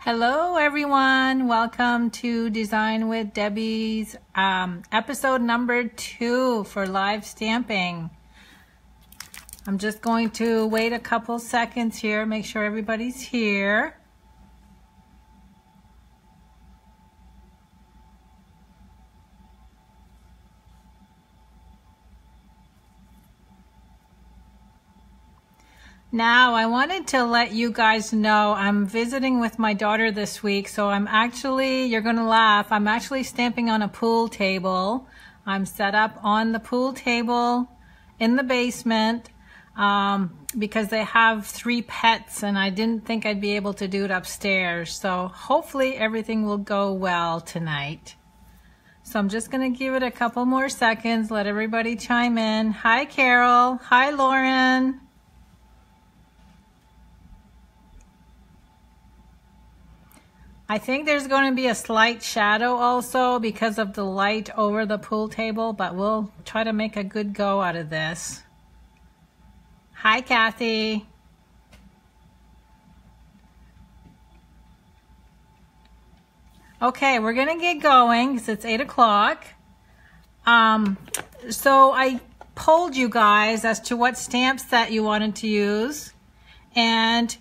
Hello everyone, welcome to Design with Debbie's episode number 2 for live stamping. I'm just going to wait a couple seconds here, make sure everybody's here. Now, I wanted to let you guys know I'm visiting with my daughter this week, so you're going to laugh, I'm actually stamping on a pool table. I'm set up on the pool table in the basement because they have 3 pets and I didn't think I'd be able to do it upstairs. So hopefully everything will go well tonight. So I'm just going to give it a couple more seconds, let everybody chime in. Hi Carol, hi Lauren. I think there's going to be a slight shadow also because of the light over the pool table, but we'll try to make a good go out of this. Hi, Kathy. Okay, we're going to get going because it's 8 o'clock. So I polled you guys as to what stamp set you wanted to use, and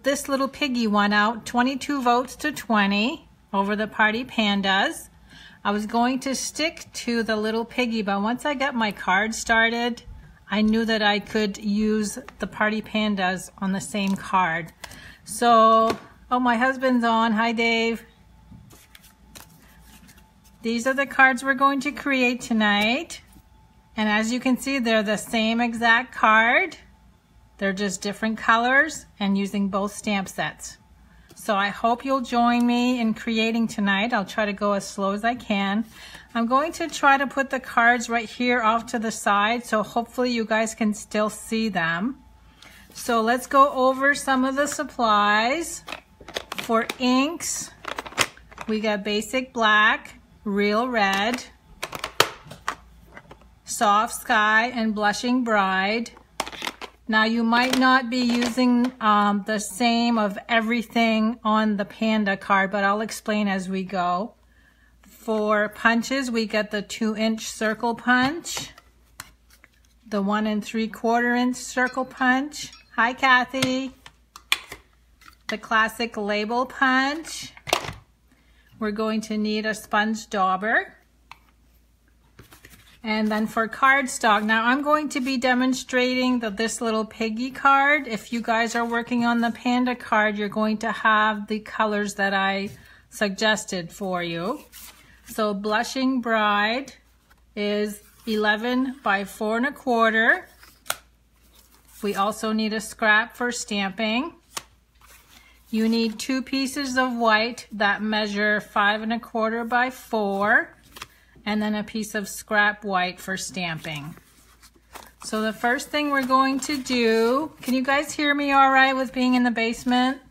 this little Piggy won out 22 votes to 20 over the Party Pandas. I was going to stick to the little Piggy, but once I got my card started, I knew that I could use the Party Pandas on the same card. So, oh, my husband's on. Hi, Dave. These are the cards we're going to create tonight. And as you can see, they're the same exact card. They're just different colors and using both stamp sets. So I hope you'll join me in creating tonight. I'll try to go as slow as I can. I'm going to try to put the cards right here off to the side, so hopefully you guys can still see them. So let's go over some of the supplies. For inks, we got basic black, real red, soft sky, and blushing bride. Now you might not be using the same of everything on the Panda card, but I'll explain as we go. For punches, we get the 2-inch circle punch, the 1 3/4 inch circle punch. Hi, Kathy. The classic label punch. We're going to need a sponge dauber. And then for cardstock, now I'm going to be demonstrating this little Piggy card. If you guys are working on the Panda card, you're going to have the colors that I suggested for you. So Blushing Bride is 11 by 4 1/4. We also need a scrap for stamping. You need 2 pieces of white that measure 5 1/4 by 4. And then a piece of scrap white for stamping. So the first thing we're going to do, can you guys hear me all right with being in the basement?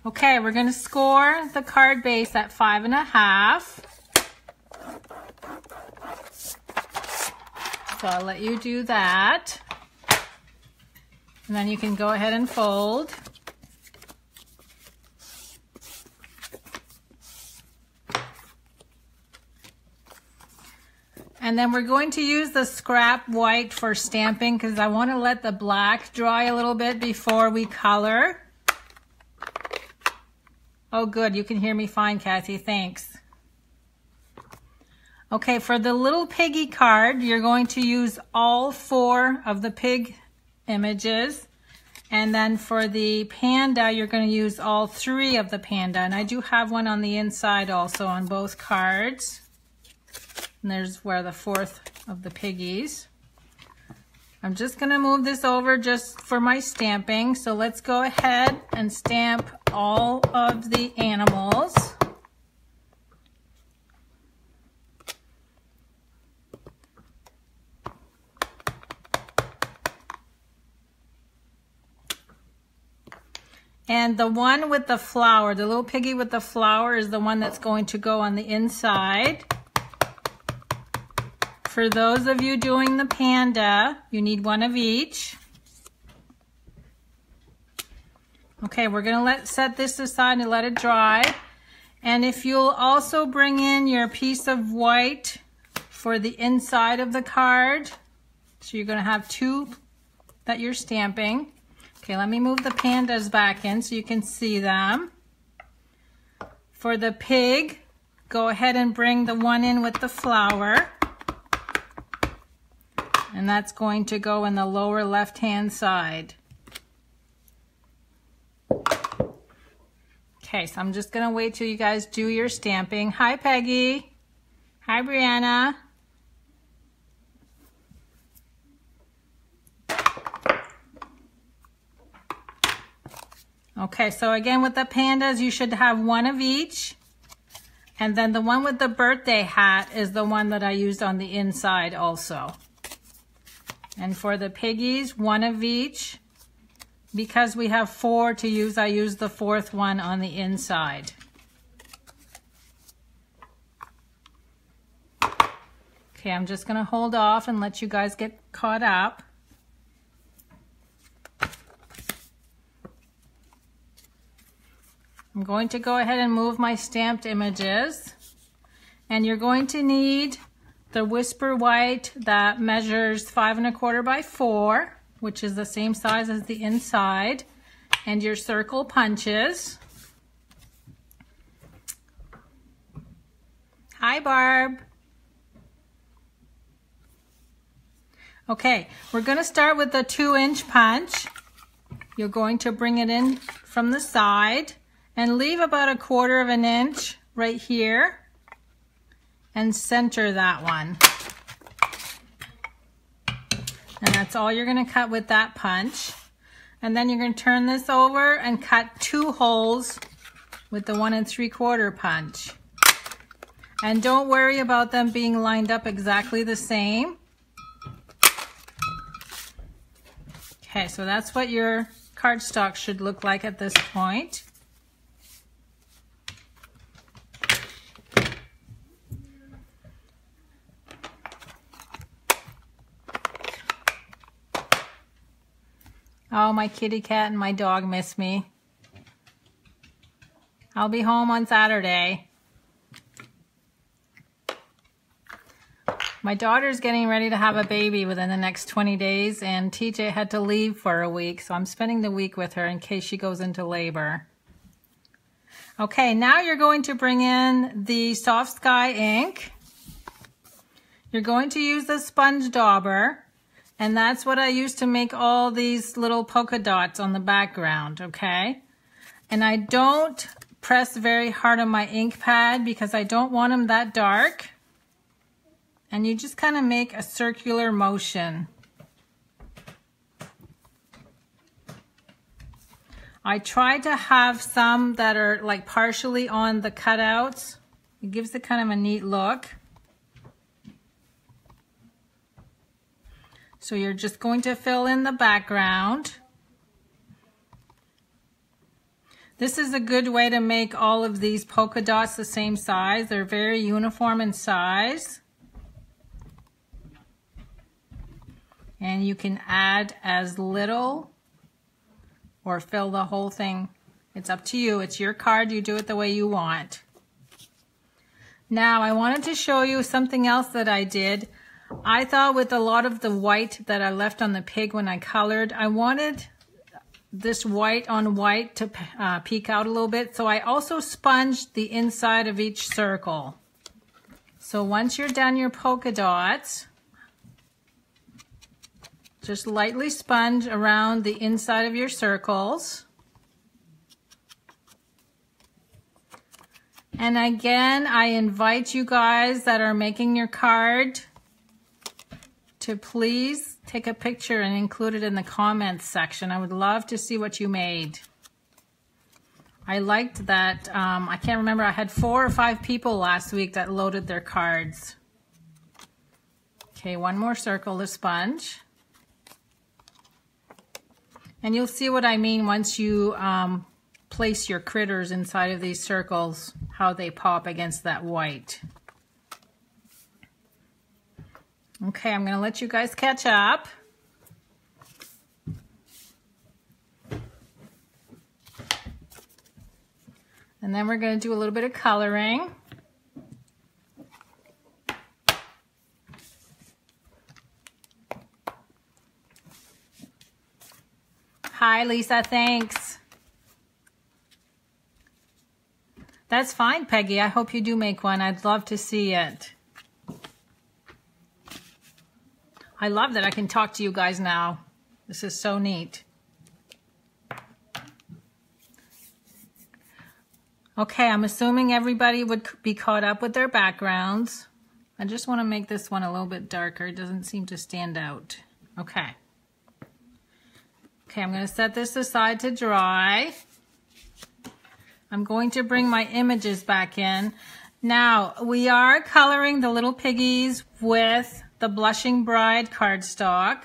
Okay, we're going to score the card base at 5 1/2. So I'll let you do that. And then you can go ahead and fold. And then we're going to use the scrap white for stamping because I want to let the black dry a little bit before we color. Oh good, you can hear me fine, Kathy, thanks. Okay, for the little Piggy card, you're going to use all 4 of the pig images. And then for the Panda, you're going to use all 3 of the Panda. And I do have one on the inside also on both cards. And there's where the 4th of the Piggies. I'm just going to move this over just for my stamping. So let's go ahead and stamp all of the animals. And the one with the flower, the little Piggy with the flower, is the one that's going to go on the inside. For those of you doing the panda, you need one of each. Okay, we're going to set this aside and let it dry. And if you'll also bring in your piece of white for the inside of the card. So you're going to have two that you're stamping. Okay, let me move the pandas back in so you can see them. For the pig, go ahead and bring the one in with the flower. And that's going to go in the lower left-hand side. Okay, so I'm just going to wait till you guys do your stamping. Hi, Peggy. Hi, Brianna. Okay, so again with the pandas, you should have one of each. And then the one with the birthday hat is the one that I used on the inside also. And for the piggies, one of each. Because we have 4 to use, I used the 4th one on the inside. Okay, I'm just going to hold off and let you guys get caught up. I'm going to go ahead and move my stamped images. And you're going to need the Whisper White that measures 5 1/4 by 4, which is the same size as the inside, and your circle punches. Hi, Barb. Okay, we're going to start with the 2-inch punch. You're going to bring it in from the side and leave about 1/4 of an inch right here and center that one. And that's all you're going to cut with that punch. And then you're going to turn this over and cut 2 holes with the 1 3/4 punch. And don't worry about them being lined up exactly the same. Okay, so that's what your cardstock should look like at this point. Oh, my kitty cat and my dog miss me. I'll be home on Saturday. My daughter's getting ready to have a baby within the next 20 days, and TJ had to leave for a week, so I'm spending the week with her in case she goes into labor. Okay, now you're going to bring in the Soft Sky ink. You're going to use the sponge dauber. And that's what I used to make all these little polka dots on the background, okay? And I don't press very hard on my ink pad because I don't want them that dark. And you just kind of make a circular motion. I try to have some that are like partially on the cutouts. It gives it kind of a neat look. So you're just going to fill in the background. This is a good way to make all of these polka dots the same size. They're very uniform in size. And you can add as little or fill the whole thing. It's up to you. It's your card. You do it the way you want. Now I wanted to show you something else that I did. I thought with a lot of the white that I left on the pig when I colored, I wanted this white on white to peek out a little bit. So I also sponged the inside of each circle. So once you're done your polka dots, just lightly sponge around the inside of your circles. And again, I invite you guys that are making your card to please take a picture and include it in the comments section. I would love to see what you made. I liked that, I can't remember, I had 4 or 5 people last week that loaded their cards. Okay, one more circle to sponge. And you'll see what I mean once you place your critters inside of these circles, how they pop against that white. Okay, I'm gonna let you guys catch up. And then we're gonna do a little bit of coloring. Hi, Lisa, thanks. That's fine, Peggy. I hope you do make one. I'd love to see it. I love that I can talk to you guys now. This is so neat. Okay, I'm assuming everybody would be caught up with their backgrounds. I just want to make this one a little bit darker. It doesn't seem to stand out. Okay. Okay, I'm going to set this aside to dry. I'm going to bring my images back in. Now, we are coloring the little piggies with the Blushing Bride cardstock.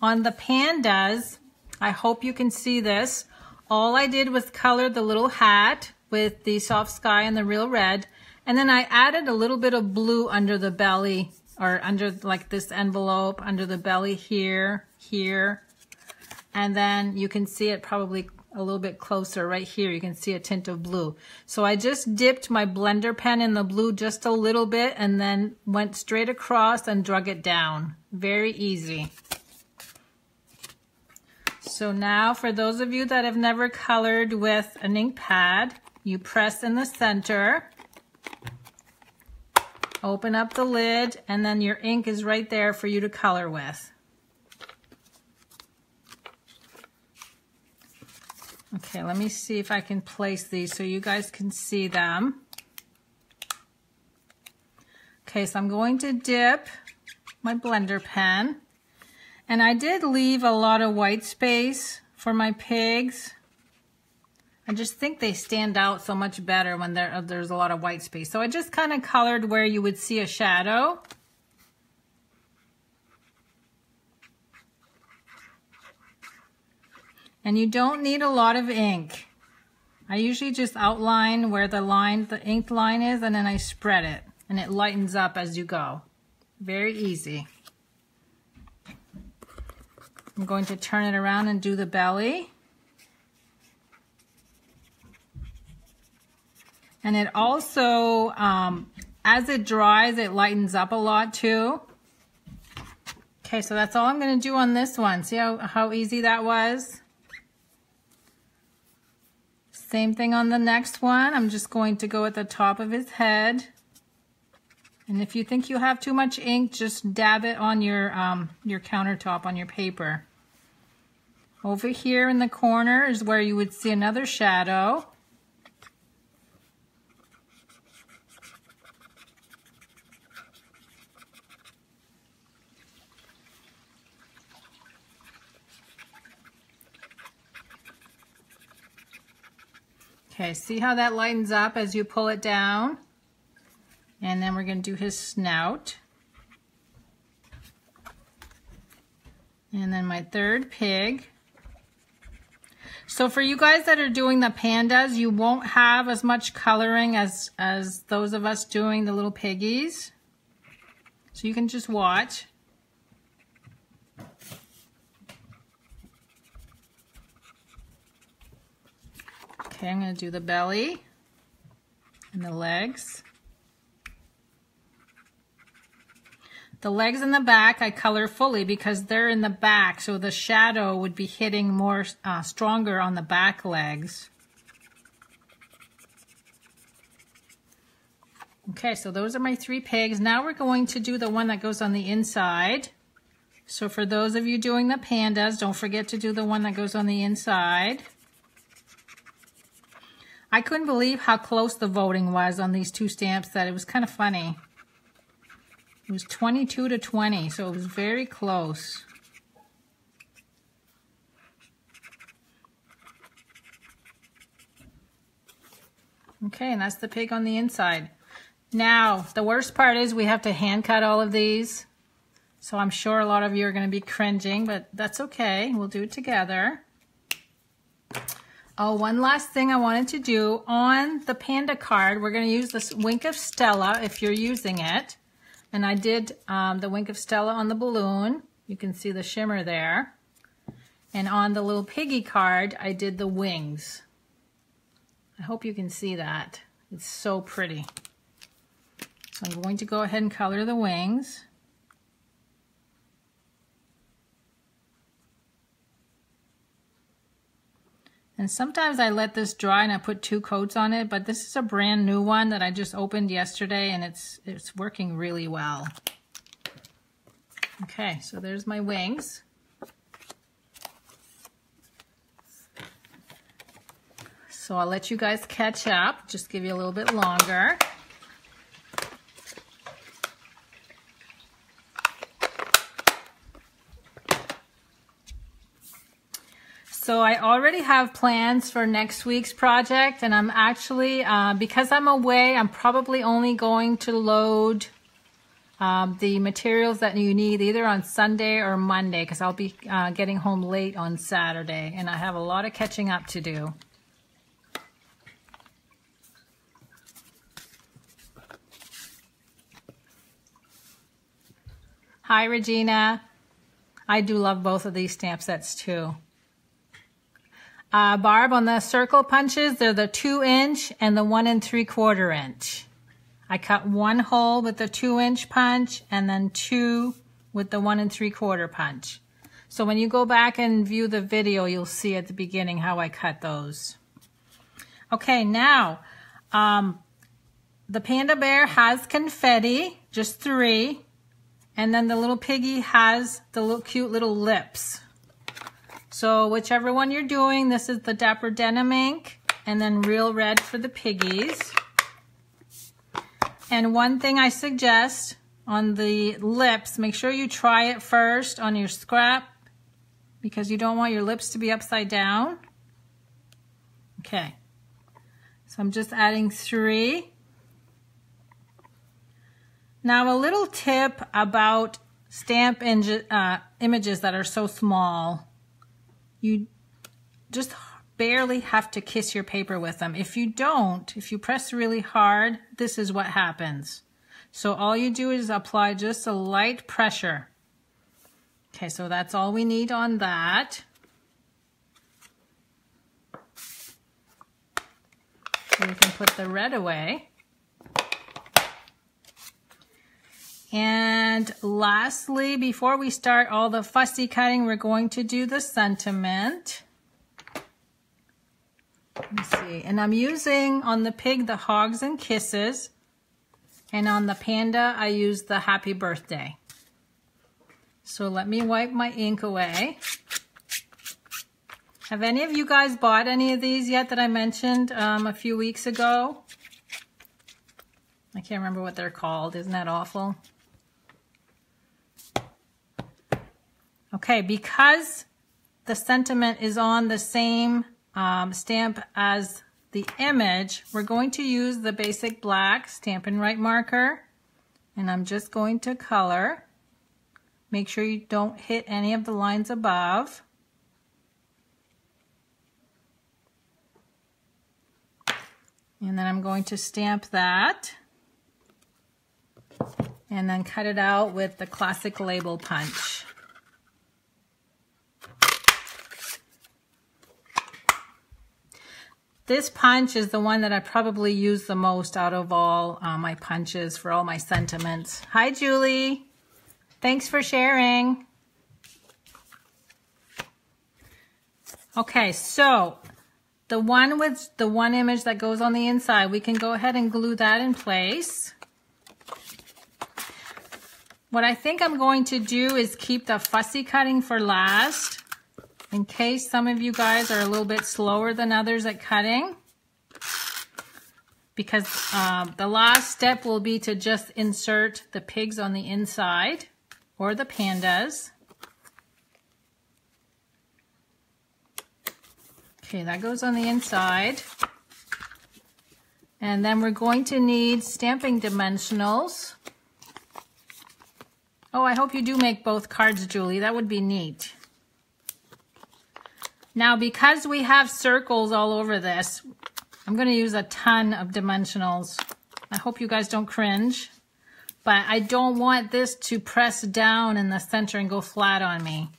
On the pandas, I hope you can see this. All I did was color the little hat with the soft sky and the real red. And then I added a little bit of blue under the belly, or under like this envelope, under the belly here, here. And then you can see it probably a little bit closer right here. You can see a tint of blue. So I just dipped my blender pen in the blue just a little bit and then went straight across and drug it down. Very easy. So now for those of you that have never colored with an ink pad, you press in the center, open up the lid, and then your ink is right there for you to color with. Okay, let me see if I can place these so you guys can see them. Okay, so I'm going to dip my blender pen. And I did leave a lot of white space for my pigs. I just think they stand out so much better when there's a lot of white space. So I just kind of colored where you would see a shadow. And you don't need a lot of ink. I usually just outline where the ink line is, and then I spread it, and it lightens up as you go. Very easy. I'm going to turn it around and do the belly. And it also, as it dries, it lightens up a lot too. Okay, so that's all I'm going to do on this one. See how easy that was? Same thing on the next one. I'm just going to go at the top of his head. And if you think you have too much ink, just dab it on your countertop, on your paper. Over here in the corner is where you would see another shadow. Okay, see how that lightens up as you pull it down? And then we're going to do his snout. And then my third pig. So for you guys that are doing the pandas, you won't have as much coloring as those of us doing the little piggies. So you can just watch. Okay, I'm going to do the belly and the legs. The legs and the back I color fully because they're in the back, so the shadow would be hitting more stronger on the back legs. Okay, so those are my three pigs. Now we're going to do the one that goes on the inside. So for those of you doing the pandas, don't forget to do the one that goes on the inside. I couldn't believe how close the voting was on these two stamps that it was kind of funny. It was 22 to 20, so it was very close. Okay, and that's the pig on the inside. Now, the worst part is we have to hand cut all of these. So I'm sure a lot of you are going to be cringing, but that's okay. We'll do it together. Oh, one last thing I wanted to do. On the panda card, we're going to use this Wink of Stella if you're using it. And I did the Wink of Stella on the balloon. You can see the shimmer there. And on the little piggy card, I did the wings. I hope you can see that. It's so pretty. So I'm going to go ahead and color the wings. And sometimes I let this dry and I put 2 coats on it, but this is a brand new one that I just opened yesterday and it's working really well. Okay, so there's my wings. So I'll let you guys catch up, just give you a little bit longer. So I already have plans for next week's project, and I'm actually, because I'm away, I'm probably only going to load the materials that you need either on Sunday or Monday, because I'll be getting home late on Saturday, and I have a lot of catching up to do. Hi, Regina. I do love both of these stamp sets too. Barb, on the circle punches, they're the 2-inch and the 1 3/4 inch. I cut 1 hole with the 2-inch punch and then 2 with the 1 3/4 punch. So when you go back and view the video, you'll see at the beginning how I cut those. Okay, now, the panda bear has confetti, just 3. And then the little piggy has the little cute little lips. So whichever one you're doing, this is the Dapper Denim ink and then Real Red for the piggies. And one thing I suggest on the lips, make sure you try it first on your scrap because you don't want your lips to be upside down. Okay, so I'm just adding 3. Now a little tip about stamp images that are so small. You just barely have to kiss your paper with them. If you don't, if you press really hard, this is what happens. So all you do is apply just a light pressure. Okay, so that's all we need on that. So we can put the red away. And lastly, before we start all the fussy cutting, we're going to do the sentiment. Let me see. And I'm using on the pig the Hogs and Kisses. And on the panda, I use the Happy Birthday. So let me wipe my ink away. Have any of you guys bought any of these yet that I mentioned a few weeks ago? I can't remember what they're called. Isn't that awful? Okay, because the sentiment is on the same stamp as the image, we're going to use the basic black Stampin' Right marker, and I'm just going to color. Make sure you don't hit any of the lines above. And then I'm going to stamp that and then cut it out with the classic label punch. This punch is the one that I probably use the most out of all my punches for all my sentiments. Hi, Julie. Thanks for sharing. Okay, so the one with the one image that goes on the inside, we can go ahead and glue that in place. What I think I'm going to do is keep the fussy cutting for last, in case some of you guys are a little bit slower than others at cutting, because the last step will be to just insert the pigs on the inside or the pandas. Okay, that goes on the inside. And then we're going to need stamping dimensionals. Oh, I hope you do make both cards, Julie. That would be neat. Now, because we have circles all over this, I'm going to use a ton of dimensionals. I hope you guys don't cringe. But I don't want this to press down in the center and go flat on me.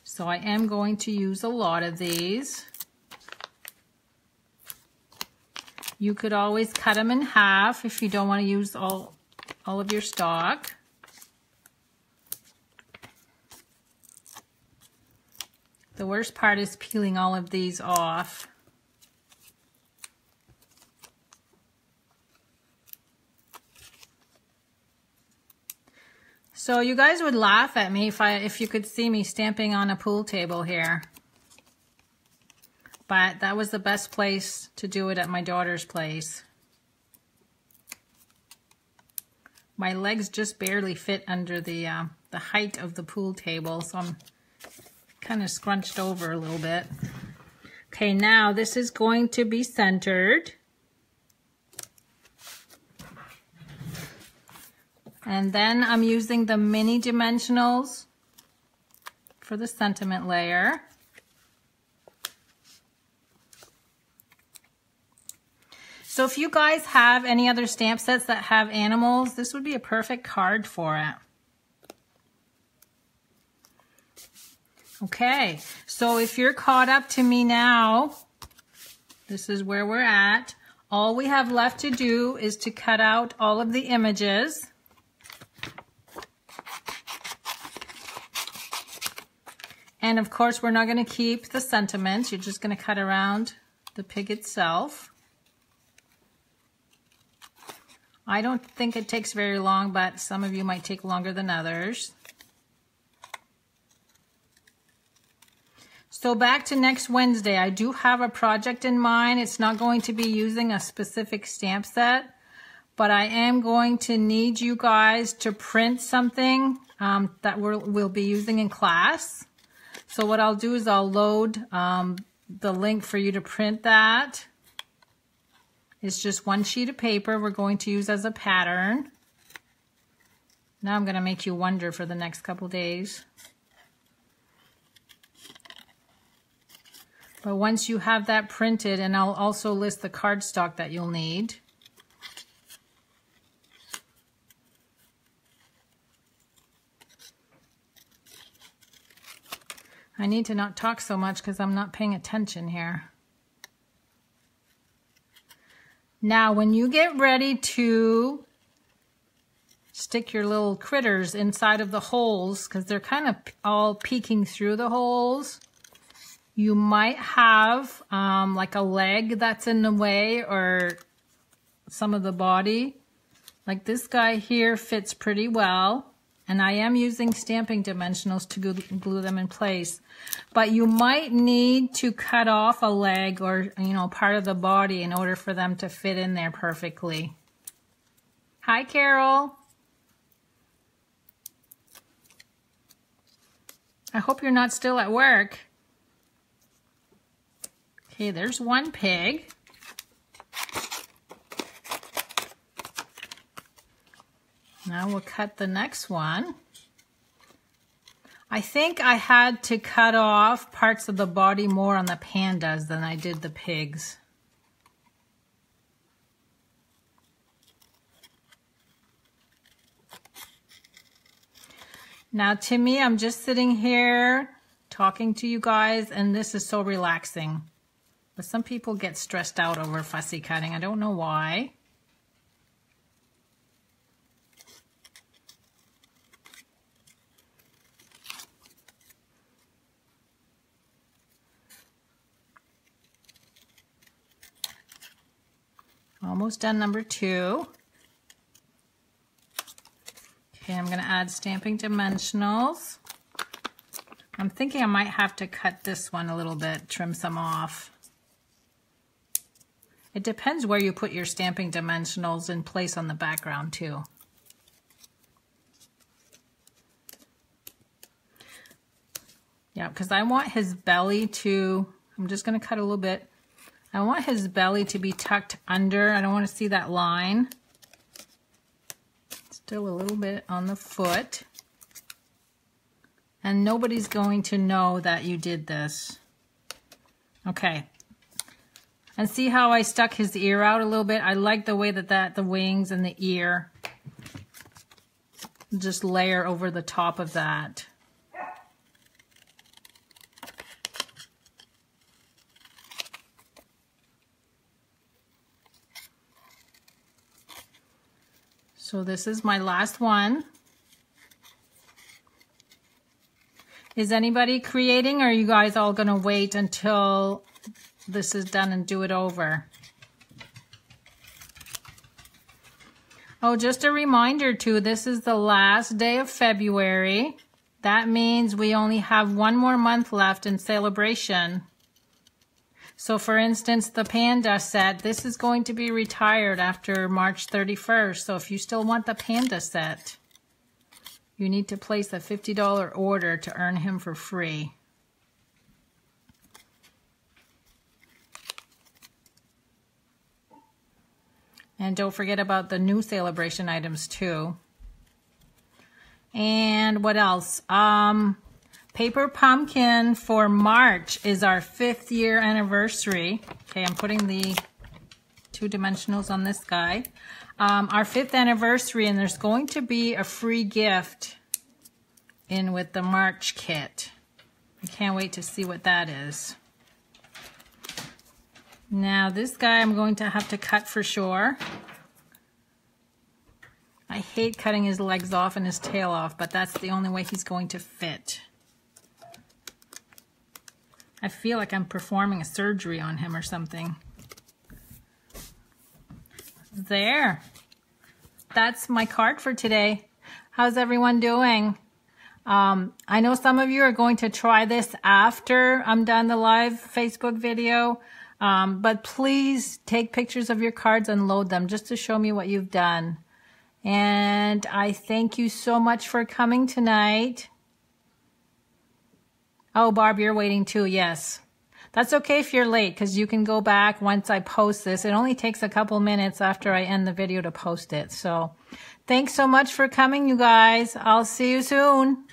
So I am going to use a lot of these. You could always cut them in half if you don't want to use all of your stock. The worst part is peeling all of these off. So you guys would laugh at me if you could see me stamping on a pool table here. But that was the best place to do it, at my daughter's place. My legs just barely fit under the height of the pool table, so I'm kind of scrunched over a little bit. Okay, now this is going to be centered. And then I'm using the mini dimensionals for the sentiment layer. So if you guys have any other stamp sets that have animals, this would be a perfect card for it. Okay, so if you're caught up to me now, this is where we're at. All we have left to do is to cut out all of the images. And of course, we're not going to keep the sentiments. You're just going to cut around the pig itself. I don't think it takes very long, but some of you might take longer than others. So back to next Wednesday, I do have a project in mind. It's not going to be using a specific stamp set, but I am going to need you guys to print something that we'll be using in class. So what I'll do is I'll load the link for you to print that. It's just one sheet of paper we're going to use as a pattern. Now I'm going to make you wonder for the next couple days. But once you have that printed, and I'll also list the cardstock that you'll need. I need to not talk so much because I'm not paying attention here. Now, when you get ready to stick your little critters inside of the holes, because they're kind of all peeking through the holes, you might have like a leg that's in the way, or some of the body. Like this guy here fits pretty well. And I am using stamping dimensionals to glue them in place. But you might need to cut off a leg or, part of the body in order for them to fit in there perfectly. Hi, Carol. I hope you're not still at work. Okay, there's one pig. Now we'll cut the next one. I think I had to cut off parts of the body more on the pandas than I did the pigs. Now to me, I'm just sitting here talking to you guys, and this is so relaxing. But some people get stressed out over fussy cutting. I don't know why. Almost done number 2. Okay, I'm going to add stamping dimensionals. I'm thinking I might have to cut this one a little bit, trim some off. It depends where you put your stamping dimensionals in place on the background too. Yeah, because I want his belly to, I'm just going to cut a little bit. I want his belly to be tucked under. I don't want to see that line. Still a little bit on the foot. And nobody's going to know that you did this. Okay. And see how I stuck his ear out a little bit? I like the way that the wings and the ear Just layer over the top of that. So this is my last one. Is anybody creating, or are you guys all gonna wait until this is done and do it over? Oh, just a reminder too, this is the last day of February. That means we only have one more month left in celebration. So for instance, the Panda set, this is going to be retired after March 31st. So if you still want the Panda set, you need to place a $50 order to earn him for free. And don't forget about the new celebration items too. And what else? Paper Pumpkin for March is our 5th year anniversary. Okay, I'm putting the 2 dimensionals on this guy. Our 5th anniversary, and there's going to be a free gift in with the March kit. I can't wait to see what that is. Now this guy I'm going to have to cut for sure. I hate cutting his legs off and his tail off, but that's the only way he's going to fit. I feel like I'm performing a surgery on him or something. There. That's my card for today. How's everyone doing? I know some of you are going to try this after I'm done the live Facebook video, but please take pictures of your cards and load them just to show me what you've done. And I thank you so much for coming tonight. Oh, Barb, you're waiting too. Yes. That's okay if you're late, because you can go back once I post this. It only takes a couple minutes after I end the video to post it. So thanks so much for coming, you guys. I'll see you soon.